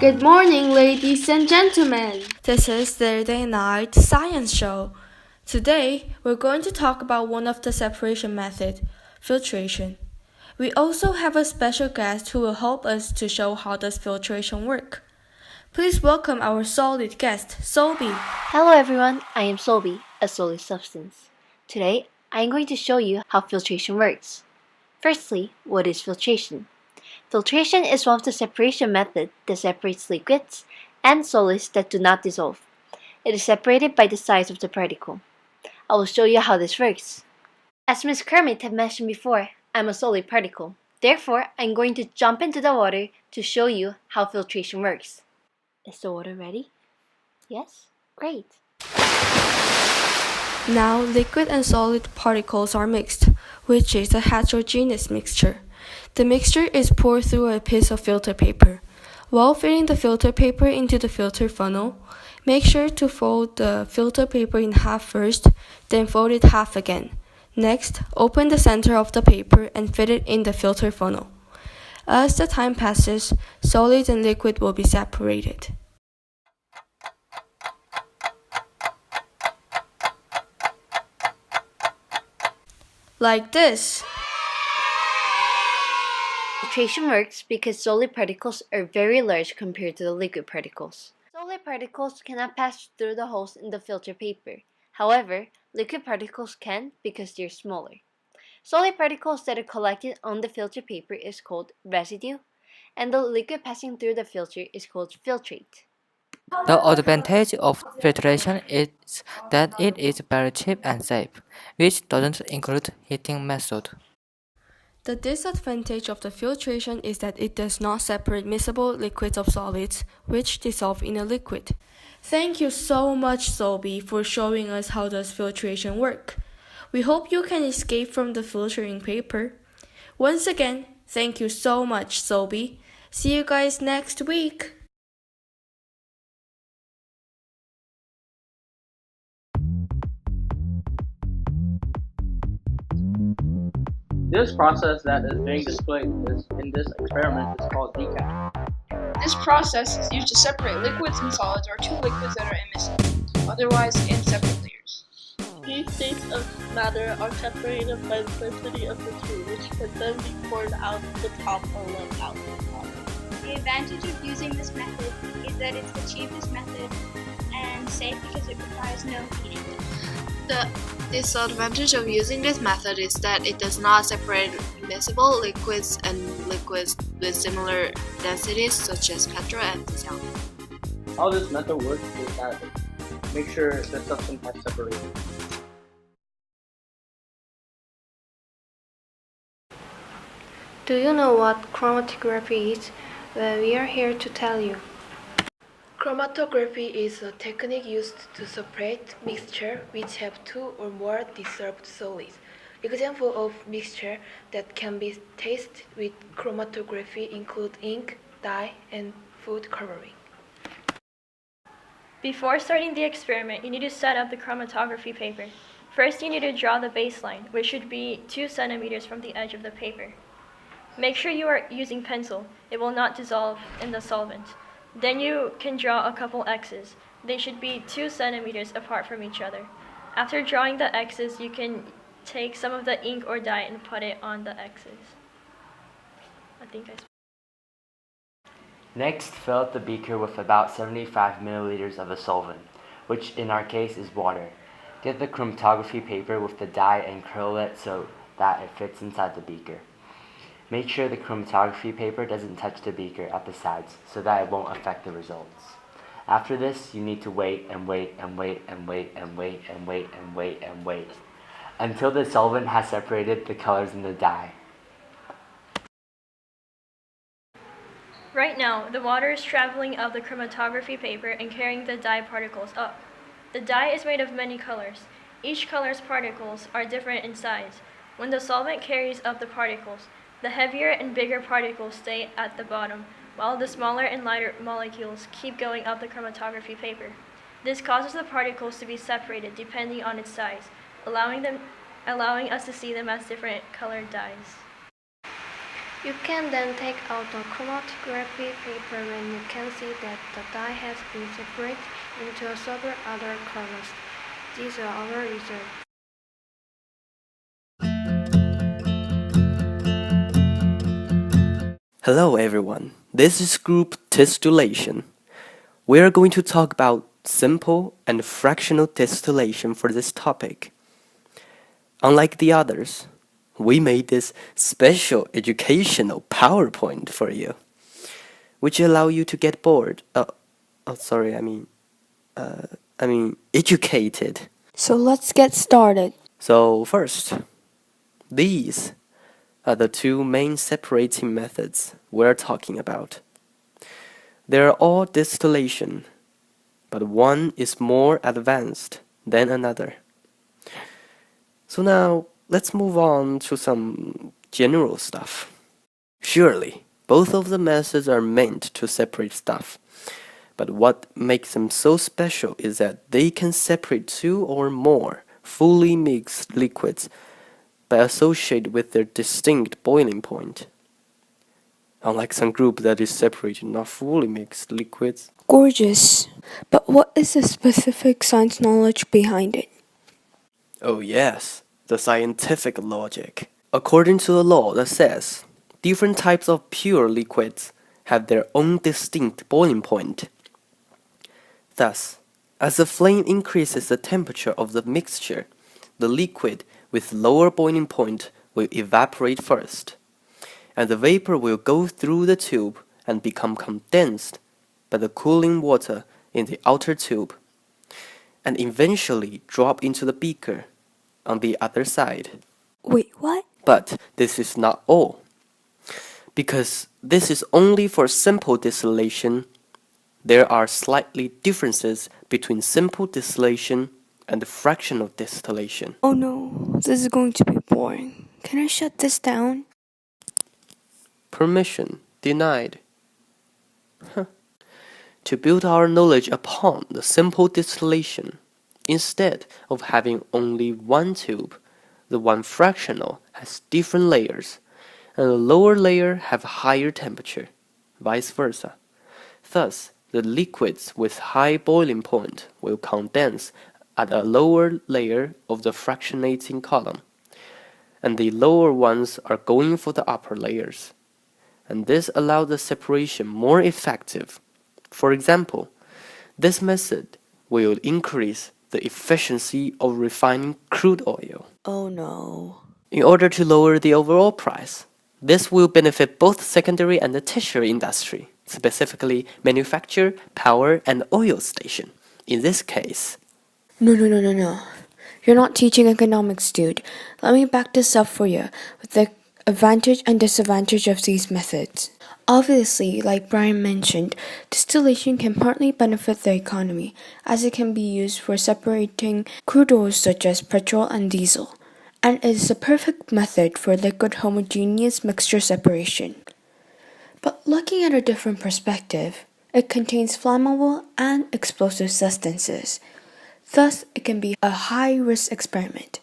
Good morning, ladies and gentlemen. This is Thursday Night Science Show. Today, we're going to talk about one of the separation methods, filtration. We also have a special guest who will help us to show how does filtration work. Please welcome our solid guest, Sobi. Hello everyone, I am Solby, a solid substance. Today, I am going to show you how filtration works. Firstly, what is filtration? Filtration is one of the separation methods that separates liquids and solids that do not dissolve. It is separated by the size of the particle. I will show you how this works. As Ms. Kermit had mentioned before, I'm a solid particle. Therefore, I'm going to jump into the water to show you how filtration works. Is the water ready? Yes? Great. Now, liquid and solid particles are mixed, which is a heterogeneous mixture. The mixture is poured through a piece of filter paper. While fitting the filter paper into the filter funnel, make sure to fold the filter paper in half first, then fold it half again. Next, open the center of the paper and fit it in the filter funnel. As the time passes, solid and liquid will be separated. Like this. Filtration works because solid particles are very large compared to the liquid particles. Solid particles cannot pass through the holes in the filter paper. However, liquid particles can because they're smaller. Solid particles that are collected on the filter paper is called residue, and the liquid passing through the filter is called filtrate. The advantage of filtration is that it is very cheap and safe, which doesn't include heating method. The disadvantage of the filtration is that it does not separate miscible liquids of solids, which dissolve in a liquid. Thank you so much, Sobi, for showing us how does filtration work. We hope you can escape from the filtering paper. Once again, thank you so much, Sobi. See you guys next week. This process that is being displayed in this experiment is called decaf. This process is used to separate liquids and solids or two liquids that are immiscible, otherwise in separate layers. These states of matter are separated by the density of the two, which can then be poured out the top or left out the top. The advantage of using this method is that it's the cheapest method and safe because it requires no heating. The disadvantage of using this method is that it does not separate miscible liquids and liquids with similar densities such as petrol and diesel. How this method works is that make sure the substance has separated. Do you know what chromatography is? Well, we are here to tell you. Chromatography is a technique used to separate mixture which have two or more dissolved solids. Examples of mixture that can be tested with chromatography include ink, dye, and food coloring. Before starting the experiment, you need to set up the chromatography paper. First, you need to draw the baseline, which should be 2 centimeters from the edge of the paper. Make sure you are using pencil. It will not dissolve in the solvent. Then you can draw a couple X's. They should be 2 centimeters apart from each other. After drawing the X's, you can take some of the ink or dye and put it on the X's. Next, fill up the beaker with about 75 milliliters of a solvent, which in our case is water. Get the chromatography paper with the dye and curl it so that it fits inside the beaker. Make sure the chromatography paper doesn't touch the beaker at the sides so that it won't affect the results. After this, you need to wait and wait and wait and wait and wait and wait and wait and wait until the solvent has separated the colors in the dye. Right now, the water is traveling up the chromatography paper and carrying the dye particles up. The dye is made of many colors. Each color's particles are different in size. When the solvent carries up the particles, the heavier and bigger particles stay at the bottom, while the smaller and lighter molecules keep going up the chromatography paper. This causes the particles to be separated depending on its size, allowing us to see them as different colored dyes. You can then take out the chromatography paper when you can see that the dye has been separated into several other colors. These are our results. Hello everyone, this is group distillation. We are going to talk about simple and fractional distillation for this topic. Unlike the others, we made this special educational PowerPoint for you, which allow you to get bored. Educated. So let's get started. So first, these are the two main separating methods we're talking about. They're all distillation, but one is more advanced than another. So now, let's move on to some general stuff. Surely, both of the methods are meant to separate stuff, but what makes them so special is that they can separate two or more fully mixed liquids by associated with their distinct boiling point. Unlike some group that is separating not fully mixed liquids. Gorgeous. But what is the specific science knowledge behind it? Oh yes, the scientific logic. According to the law that says, different types of pure liquids have their own distinct boiling point. Thus, as the flame increases the temperature of the mixture, the liquid with lower boiling point will evaporate first, and the vapor will go through the tube and become condensed by the cooling water in the outer tube, and eventually drop into the beaker on the other side. Wait, what? But this is not all. Because this is only for simple distillation, there are slightly differences between simple distillation and fractional distillation. Oh no, this is going to be boring. Can I shut this down? Permission denied. To build our knowledge upon the simple distillation, instead of having only one tube, the one fractional has different layers, and the lower layer have higher temperature, vice versa. Thus, the liquids with high boiling point will condense at a lower layer of the fractionating column, and the lower ones are going for the upper layers. And this allows the separation more effective. For example, this method will increase the efficiency of refining crude oil. Oh no. In order to lower the overall price, this will benefit both secondary and the tertiary industry, specifically manufacture, power, and oil station. In this case, No. You're not teaching economics, dude. Let me back this up for you with the advantage and disadvantage of these methods. Obviously, like Brian mentioned, distillation can partly benefit the economy, as it can be used for separating crude oils such as petrol and diesel, and it is a perfect method for liquid homogeneous mixture separation. But looking at a different perspective, it contains flammable and explosive substances. Thus, it can be a high-risk experiment.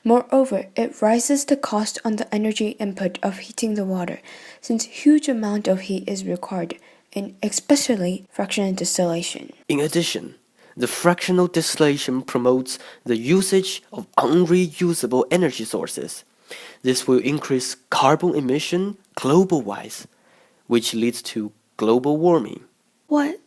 Moreover, it raises the cost on the energy input of heating the water, since huge amount of heat is required, in especially fractional distillation. In addition, the fractional distillation promotes the usage of unreusable energy sources. This will increase carbon emission global-wise, which leads to global warming. What?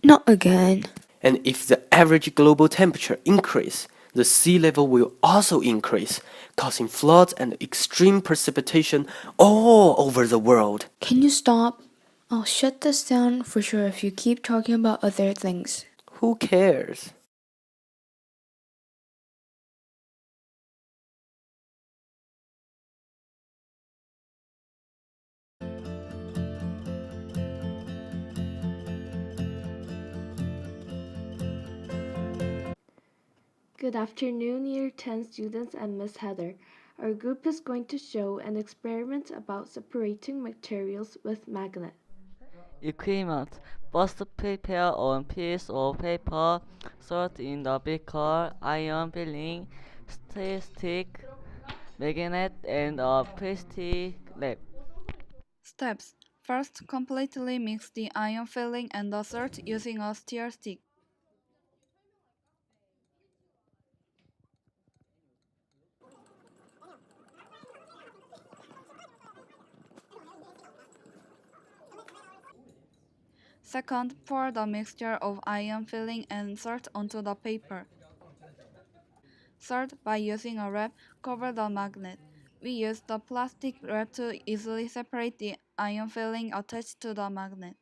Not again. And if the average global temperature increase, the sea level will also increase, causing floods and extreme precipitation all over the world. Can you stop? I'll shut this down for sure if you keep talking about other things. Who cares? Good afternoon, Year 10 students and Miss Heather. Our group is going to show an experiment about separating materials with magnet. Equipment. First, prepare a piece of paper, salt in the beaker, iron filling, stick, magnet, and a plastic wrap. Steps. First, completely mix the iron filling and the salt using a stir stick. Second, pour the mixture of iron filling and salt onto the paper. Third, by using a wrap, cover the magnet. We use the plastic wrap to easily separate the iron filling attached to the magnet.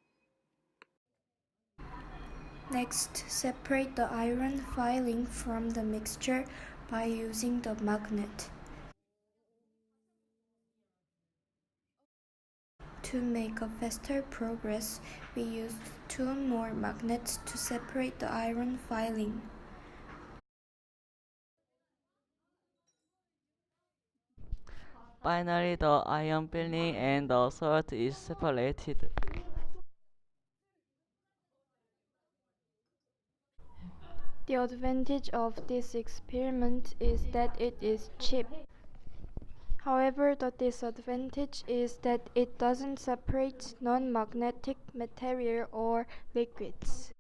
Next, separate the iron filling from the mixture by using the magnet. To make a faster progress, we use 2 more magnets to separate the iron filling. Finally, the iron filling and the salt is separated. The advantage of this experiment is that it is cheap. However, the disadvantage is that it doesn't separate non-magnetic material or liquids.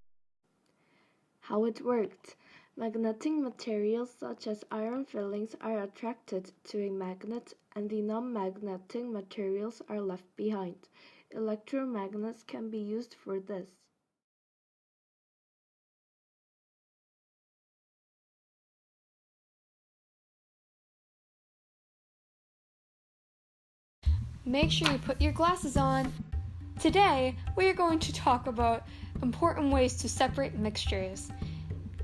How it worked. Magnetic materials such as iron fillings are attracted to a magnet and the non-magnetic materials are left behind. Electromagnets can be used for this. Make sure you put your glasses on. Today, we are going to talk about important ways to separate mixtures.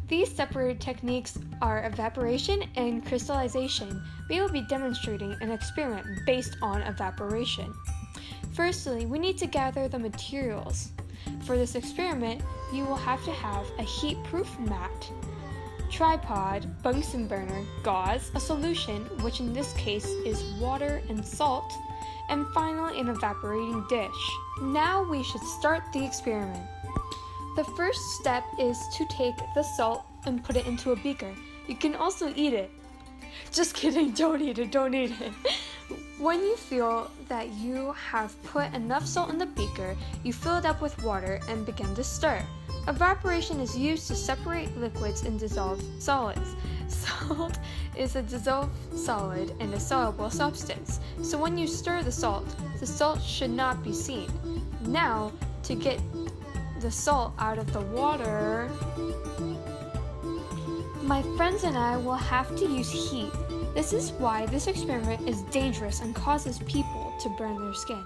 These separated techniques are evaporation and crystallization. We will be demonstrating an experiment based on evaporation. Firstly, we need to gather the materials. For this experiment, you will have to have a heat-proof mat, tripod, Bunsen burner, gauze, a solution, which in this case is water and salt, and finally an evaporating dish. Now we should start the experiment. The first step is to take the salt and put it into a beaker. You can also eat it. Just kidding, don't eat it. When you feel that you have put enough salt in the beaker, you fill it up with water and begin to stir. Evaporation is used to separate liquids and dissolve solids. Salt is a dissolved solid and a soluble substance, so when you stir the salt should not be seen. Now, to get the salt out of the water, my friends and I will have to use heat. This is why this experiment is dangerous and causes people to burn their skin.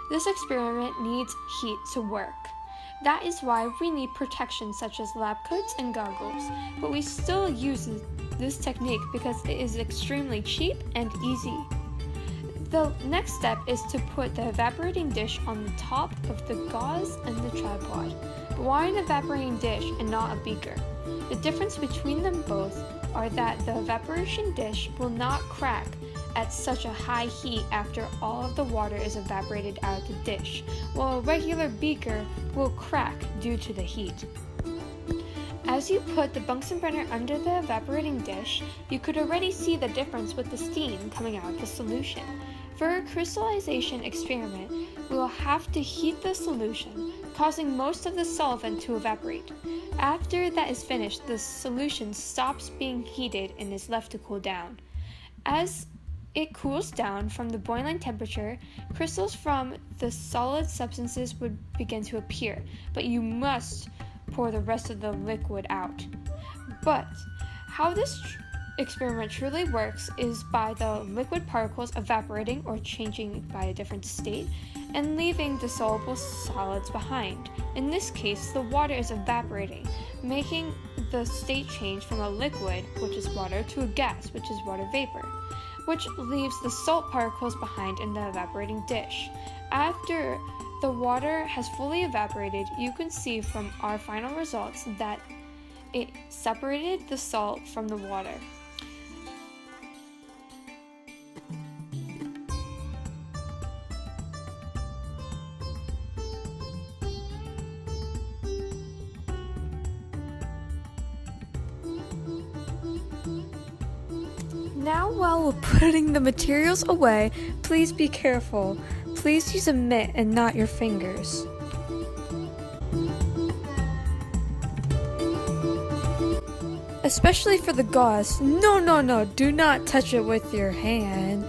This experiment needs heat to work. That is why we need protection such as lab coats and goggles, but we still use this technique because it is extremely cheap and easy. The next step is to put the evaporating dish on the top of the gauze and the tripod. Why an evaporating dish and not a beaker? The difference between them both are that the evaporation dish will not crack at such a high heat after all of the water is evaporated out of the dish, while a regular beaker will crack due to the heat. As you put the Bunsen burner under the evaporating dish, you could already see the difference with the steam coming out of the solution. For a crystallization experiment, we will have to heat the solution, causing most of the solvent to evaporate. After that is finished, the solution stops being heated and is left to cool down. As it cools down from the boiling temperature, crystals from the solid substances would begin to appear, but you must pour the rest of the liquid out. But how this experiment truly works is by the liquid particles evaporating or changing by a different state and leaving the soluble solids behind. In this case, the water is evaporating, making the state change from a liquid, which is water, to a gas, which is water vapor, which leaves the salt particles behind in the evaporating dish. After the water has fully evaporated, you can see from our final results that it separated the salt from the water. Now while we're putting the materials away, please be careful. please use a mitt and not your fingers. Especially for the gauze. No, do not touch it with your hand.